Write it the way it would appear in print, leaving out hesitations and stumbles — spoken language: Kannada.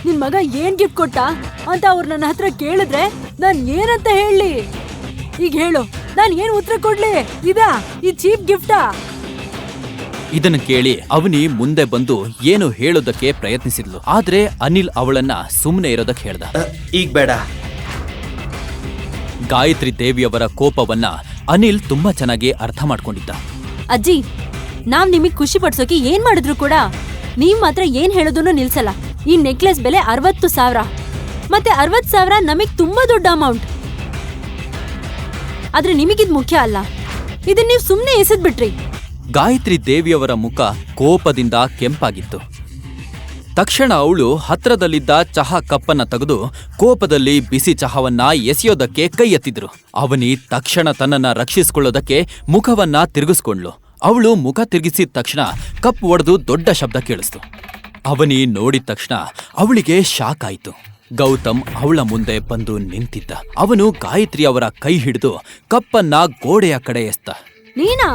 ನಿನ್ ಮಗ ಏನ್ ಗಿಫ್ಟ್ ಕೊಟ್ಟ ಅಂತ ಅವ್ರು ನನ್ನ ಹತ್ರ ಕೇಳಿದ್ರೆ ನಾನ್ ಏನಂತ ಹೇಳಿ? ಈಗ ಹೇಳು, ನಾನ್ ಏನ್ ಉತ್ತರ ಕೊಡ್ಲಿ? ಈ ಚೀಪ್ ಗಿಫ್ಟಾ? ಇದನ್ನು ಕೇಳಿ ಅವನಿ ಮುಂದೆ ಬಂದು ಏನು ಹೇಳೋದಕ್ಕೆ ಪ್ರಯತ್ನಿಸಿದ್ಲು. ಆದ್ರೆ ಅನಿಲ್ ಅವಳನ್ನ ಸುಮ್ಮನೆ ಇರೋದಕ್ಕೆ ಹೇಳ್ದ. ಈಗ ಬೇಡ. ಗಾಯತ್ರಿ ದೇವಿಯವರ ಕೋಪವನ್ನ ಅನಿಲ್ ತುಂಬಾ ಚೆನ್ನಾಗಿ ಅರ್ಥ ಮಾಡ್ಕೊಂಡಿದ್ದ. ಅಜ್ಜಿ, ನಾವ್ ನಿಮಗ್ ಖುಷಿ ಪಡ್ಸೋಕೆ ಏನ್ ಮಾಡಿದ್ರು ಕೂಡ ನೀವ್ ಮಾತ್ರ ಏನ್ ಹೇಳೋದನ್ನು ನಿಲ್ಸಲ್ಲ. ಈ ನೆಕ್ಲೆಸ್ ಬೆಲೆ 60,000. ಮತ್ತೆ 60,000 ನಮಗ್ ತುಂಬಾ ದೊಡ್ಡ ಅಮೌಂಟ್. ಆದ್ರೆ ನಿಮಗಿದ್ ಮುಖ್ಯ ಅಲ್ಲ. ಇದನ್ನ ನೀವ್ ಸುಮ್ನೆ ಎಸೆದ್ಬಿಟ್ರಿ. ಗಾಯತ್ರಿ ದೇವಿಯವರ ಮುಖ ಕೋಪದಿಂದ ಕೆಂಪಾಗಿತ್ತು. ತಕ್ಷಣ ಅವಳು ಹತ್ರದಲ್ಲಿದ್ದ ಚಹಾ ಕಪ್ಪನ್ನ ತೆಗೆದು ಕೋಪದಲ್ಲಿ ಬಿಸಿ ಚಹಾವನ್ನ ಎಸೆಯೋದಕ್ಕೆ ಕೈ ಎತ್ತಿದ್ರು. ಅವನಿ ತಕ್ಷಣ ತನ್ನನ್ನ ರಕ್ಷಿಸಿಕೊಳ್ಳೋದಕ್ಕೆ ಮುಖವನ್ನ ತಿರುಗಿಸ್ಕೊಂಡ್ಲು. ಅವಳು ಮುಖ ತಿರುಗಿಸಿದ ತಕ್ಷಣ ಕಪ್ ಒಡೆದು ದೊಡ್ಡ ಶಬ್ದ ಕೇಳಿಸ್ತು. ಅವನಿ ನೋಡಿದ ತಕ್ಷಣ ಅವಳಿಗೆ ಶಾಕ್ ಆಯ್ತು. ಗೌತಮ್ ಅವಳ ಮುಂದೆ ಬಂದು ನಿಂತಿದ್ದ. ಅವನು ಗಾಯತ್ರಿ ಅವರ ಕೈ ಹಿಡಿದು ಕಪ್ಪನ್ನ ಗೋಡೆಯ ಕಡೆ ಎಸ್ತ. ನೀನಾ?